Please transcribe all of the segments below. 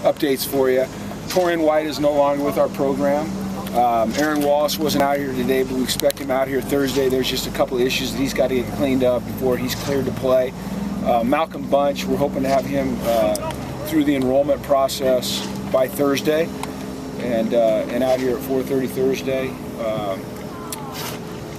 updates for you. Torian White is no longer with our program. Aaron Wallace wasn't out here today, but we expect him out here Thursday. There's just a couple of issues that he's got to get cleaned up before he's cleared to play. Malcolm Bunch, we're hoping to have him through the enrollment process by Thursday, and out here at 4:30 Thursday.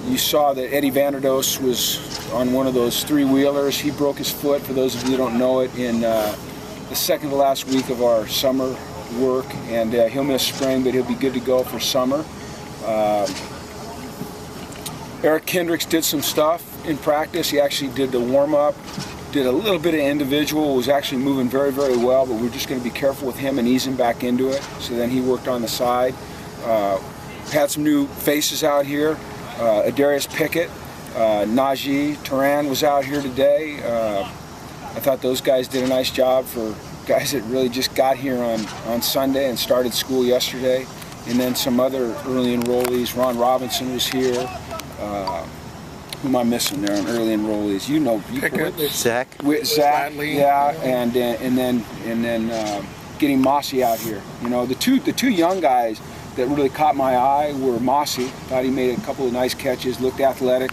You saw that Eddie Vanderdoes was on one of those three-wheelers. He broke his foot, for those of you who don't know it, in the second to last week of our summer work, and he'll miss spring, but he'll be good to go for summer. Eric Kendricks did some stuff in practice. He actually did the warm-up, did a little bit of individual, was actually moving very, very well, but we're just going to be careful with him and ease him back into it. So then he worked on the side. Had some new faces out here. Adarius Pickett, Najee, Turan was out here today. I thought those guys did a nice job for guys that really just got here on Sunday and started school yesterday. And then some other early enrollees. Ron Robinson was here. Who am I missing there on early enrollees? You know, Zach. Zach, yeah, and then getting Mossy out here. You know, the two young guys that really caught my eye were Mossy. Thought he made a couple of nice catches, looked athletic,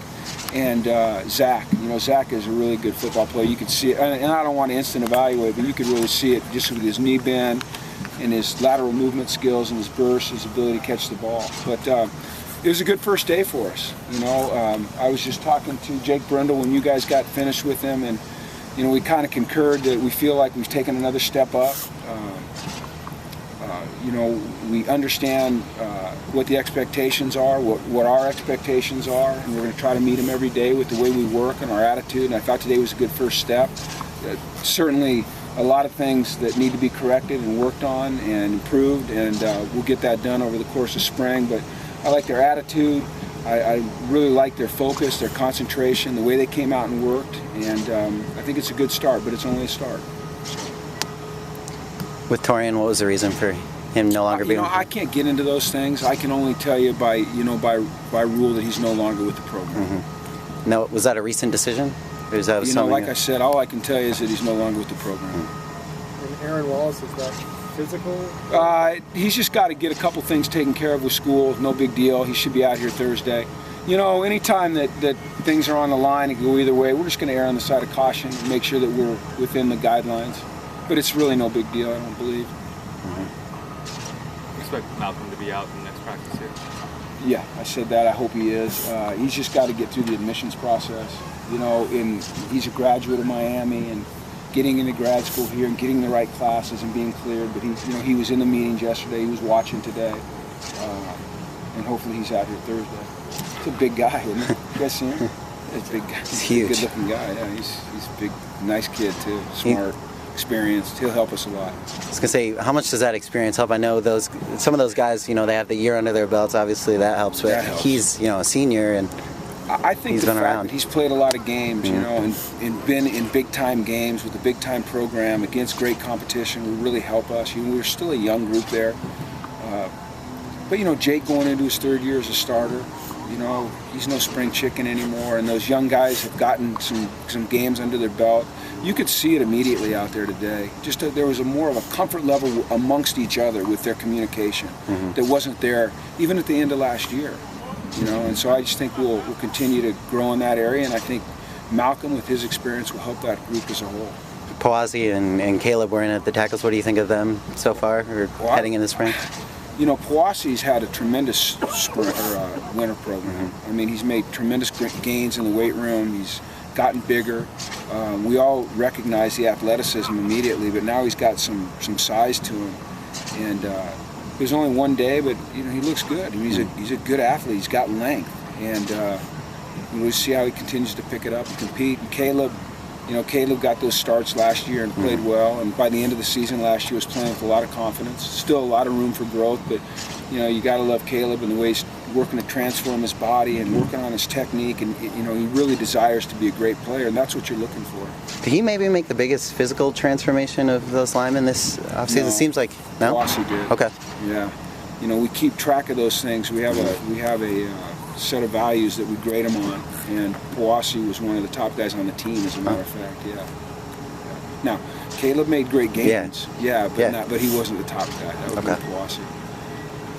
and Zach. You know, Zach is a really good football player. You could see it, and I don't want to instant evaluate, but you could really see it just with his knee bend and his lateral movement skills and his burst, his ability to catch the ball. But it was a good first day for us. You know, I was just talking to Jake Brindle when you guys got finished with him, and you know, we kind of concurred that we feel like we've taken another step up. You know, we understand what the expectations are, what our expectations are, and we're going to try to meet them every day with the way we work and our attitude. And I thought today was a good first step. Certainly a lot of things that need to be corrected and worked on and improved, and we'll get that done over the course of spring. But I like their attitude. I really like their focus, their concentration, the way they came out and worked, and I think it's a good start, but it's only a start. With Torian, what was the reason for him no longer being? You know, I can't get into those things. I can only tell you by rule that he's no longer with the program. Mm-hmm. Now, was that a recent decision? Or is that like I said, all I can tell you is that he's no longer with the program. Mm-hmm. And Aaron Wallace, is that physical? He's just got to get a couple things taken care of with school. No big deal. He should be out here Thursday. You know, anytime that things are on the line and go either way, we're just going to err on the side of caution and make sure that we're within the guidelines. But it's really no big deal, I don't believe. Mm-hmm. Expect Malcolm to be out in the next practice here? Yeah, I said that. I hope he is. He's just got to get through the admissions process. You know, he's a graduate of Miami, and getting into grad school here and getting the right classes and being cleared. But he was in the meetings yesterday. He was watching today, and hopefully he's out here Thursday. It's a big guy, isn't he? You guys see him? It's a big guy. He's huge. Good-looking guy. Yeah, he's a big, nice kid too. Smart. Experienced. He'll help us a lot. I was gonna say, how much does that experience help? I know some of those guys, you know, they have the year under their belts. Obviously, that helps. But he's, you know, a senior, and I think he's the been fact around. that he's played a lot of games, you know, and been in big-time games with a big-time program against great competition will really help us. You know, we're still a young group there, but you know, Jake going into his third year as a starter. You know, he's no spring chicken anymore, and those young guys have gotten some games under their belt. You could see it immediately out there today. Just there was more of a comfort level amongst each other with their communication that wasn't there even at the end of last year. You know, and so I just think we'll continue to grow in that area, and I think Malcolm, with his experience, will help that group as a whole. Poasi and Caleb were in at the tackles. What do you think of them so far, or heading into spring? You know, Poasi's had a tremendous winter program. I mean, he's made tremendous gains in the weight room. He's gotten bigger. We all recognize the athleticism immediately, but now he's got some size to him. And it was only one day, but you know, he looks good. I mean, he's a good athlete. He's got length, and we'll see how he continues to pick it up and compete. And Caleb, you know, Caleb got those starts last year and played well, and by the end of the season last year was playing with a lot of confidence. Still a lot of room for growth, but you know, you got to love Caleb and the way he's working to transform his body and working on his technique, and you know, he really desires to be a great player, and that's what you're looking for. Did he maybe make the biggest physical transformation of those linemen this offseason? No. It seems like no. Poasi did. Okay. Yeah, you know, we keep track of those things. We have a set of values that we grade them on, and Poasi was one of the top guys on the team, as a matter of fact. Yeah. Now, Caleb made great gains. Yeah, but Yeah. but he wasn't the top guy. That would Okay. be Kawasi.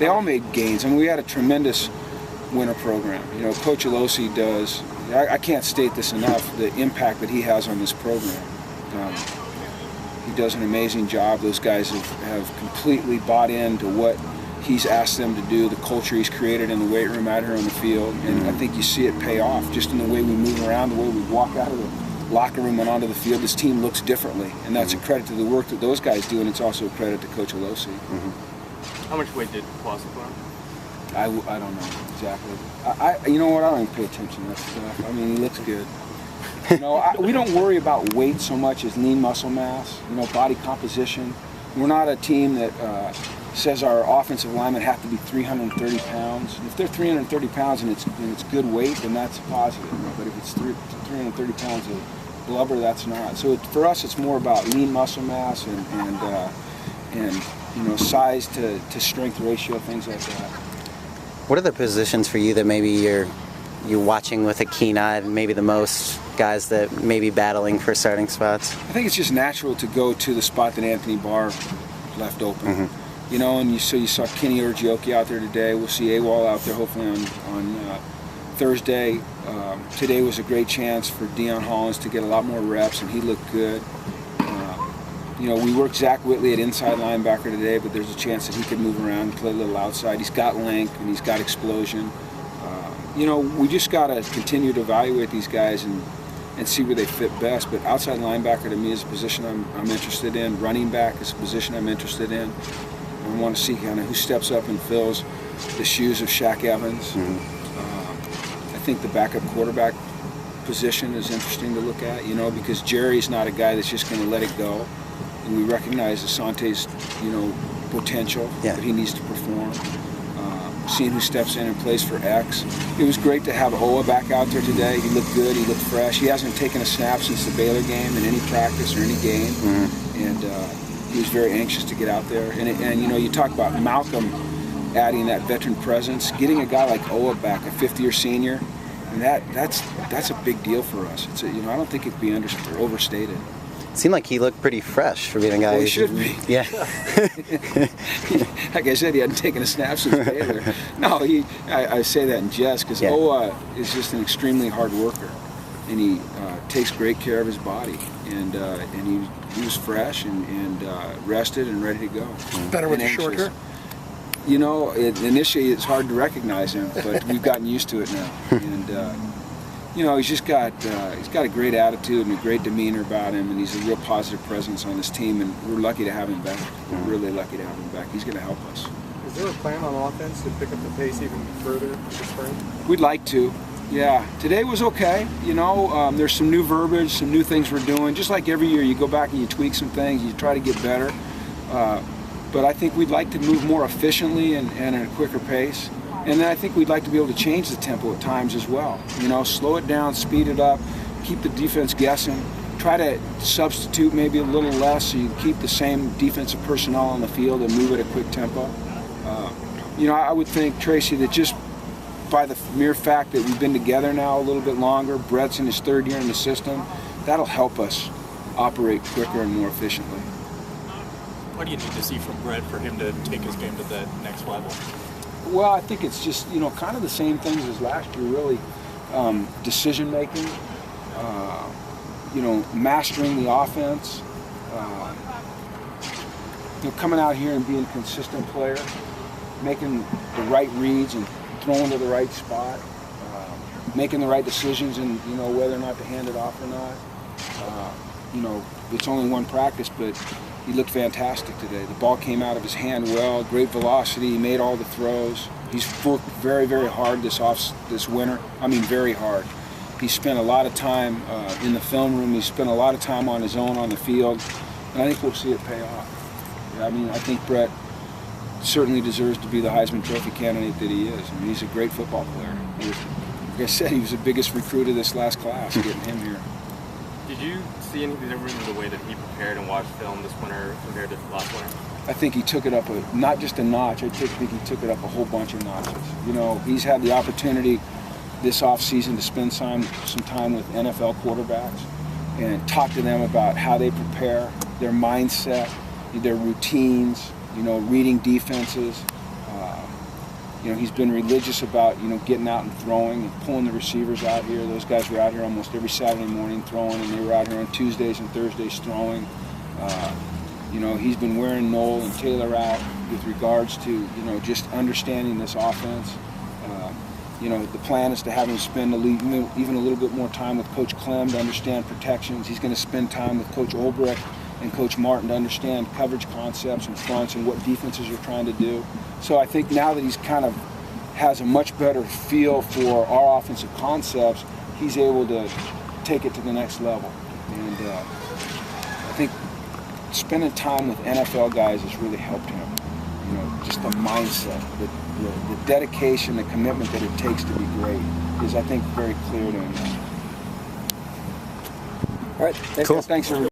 They all made gains. I mean, we had a tremendous winter program. You know, Coach Alosi does. I can't state this enough. The impact that he has on this program. He does an amazing job. Those guys have completely bought into what he's asked them to do, the culture he's created in the weight room out here on the field, and I think you see it pay off just in the way we move around, the way we walk out of the locker room and onto the field. This team looks differently, and that's a credit to the work that those guys do, and it's also a credit to Coach Alosi. How much weight did Kawasi put on? I don't know exactly. You know what? I don't even pay attention to that stuff. I mean, he looks good. You know, we don't worry about weight so much as lean muscle mass, you know, body composition. We're not a team that says our offensive linemen have to be 330 pounds. If they're 330 pounds and it's good weight, then that's positive. But if it's 330 pounds of blubber, that's not. So for us, it's more about lean muscle mass and you know, size to strength ratio, things like that. What are the positions for you that maybe you're watching with a keen eye, maybe the most guys that may be battling for starting spots? I think it's just natural to go to the spot that Anthony Barr left open. You know, and you saw Kenny Urgioki out there today. We'll see AWOL out there hopefully on Thursday. Today was a great chance for Deion Hollins to get a lot more reps, and he looked good. You know, we worked Zach Whitley at inside linebacker today, but there's a chance that he could move around and play a little outside. He's got length and he's got explosion. You know, we just got to continue to evaluate these guys and see where they fit best. But outside linebacker to me is a position I'm interested in. Running back is a position I'm interested in. I want to see kind of who steps up and fills the shoes of Shaq Evans. I think the backup quarterback position is interesting to look at, you know, because Jerry's not a guy that's just going to let it go. And we recognize Asante's, you know, potential that he needs to perform. Seeing who steps in and plays for X. It was great to have Oa back out there today. He looked good. He looked fresh. He hasn't taken a snap since the Baylor game in any practice or any game. And he was very anxious to get out there. And you know, you talk about Malcolm adding that veteran presence. Getting a guy like Oa back, a fifth-year senior, and that's a big deal for us. It's you know, I don't think it could be overstated. It seemed like he looked pretty fresh for being a guy. Well, he should be. Yeah. Like I said, he hadn't taken a snap since Baylor. No, I say that in jest because Oa is just an extremely hard worker, and he takes great care of his body, and he was fresh and rested and ready to go. Better with the short hair? You know, initially it's hard to recognize him, but we've gotten used to it now. And you know, he's got a great attitude and a great demeanor about him, and he's a real positive presence on this team, and we're lucky to have him back. We're really lucky to have him back. He's going to help us. Is there a plan on offense to pick up the pace even further this spring? We'd like to. Yeah, today was okay. You know, there's some new verbiage, some new things we're doing. Just like every year, you go back and you tweak some things, you try to get better. But I think we'd like to move more efficiently and at a quicker pace. And then I think we'd like to be able to change the tempo at times as well. You know, slow it down, speed it up, keep the defense guessing, try to substitute maybe a little less so you keep the same defensive personnel on the field and move at a quick tempo. You know, I would think, Tracy, that just by the mere fact that we've been together now a little bit longer, Brett's in his third year in the system, that'll help us operate quicker and more efficiently. What do you need to see from Brett for him to take his game to the next level? Well, I think it's just, you know, kind of the same things as last year, really. Decision making, you know, mastering the offense, you know, coming out here and being a consistent player, making the right reads and throwing to the right spot, making the right decisions and, you know, whether or not to hand it off or not. You know, it's only one practice, but he looked fantastic today. The ball came out of his hand well, great velocity, he made all the throws. He's worked very, very hard this winter. I mean, very hard. He spent a lot of time in the film room. He spent a lot of time on his own on the field, and I think we'll see it pay off. Yeah, I mean, I think Brett certainly deserves to be the Heisman Trophy candidate that he is. I mean, he's a great football player. Like I said, he was the biggest recruit of this last class, getting him here. Did you see anything different in the way that he prepared and watched film this winter compared to last winter? I think he took it up not just a notch. I think he took it up a whole bunch of notches. You know, he's had the opportunity this off-season to spend some time with NFL quarterbacks and talk to them about how they prepare, their mindset, their routines, you know, reading defenses. You know, he's been religious about, you know, getting out and throwing and pulling the receivers out here. Those guys were out here almost every Saturday morning throwing, and they were out here on Tuesdays and Thursdays throwing. You know, he's been wearing Noel and Taylor out with regards to, you know, just understanding this offense. You know, the plan is to have him spend even a little bit more time with Coach Clem to understand protections. He's going to spend time with Coach Olbrich and Coach Martin to understand coverage concepts and fronts and what defenses are trying to do. So I think now that he's kind of has a much better feel for our offensive concepts, he's able to take it to the next level. And I think spending time with NFL guys has really helped him. You know, just the mindset, the dedication, the commitment that it takes to be great is, I think, very clear to him. All right, Cool. Thanks, everybody.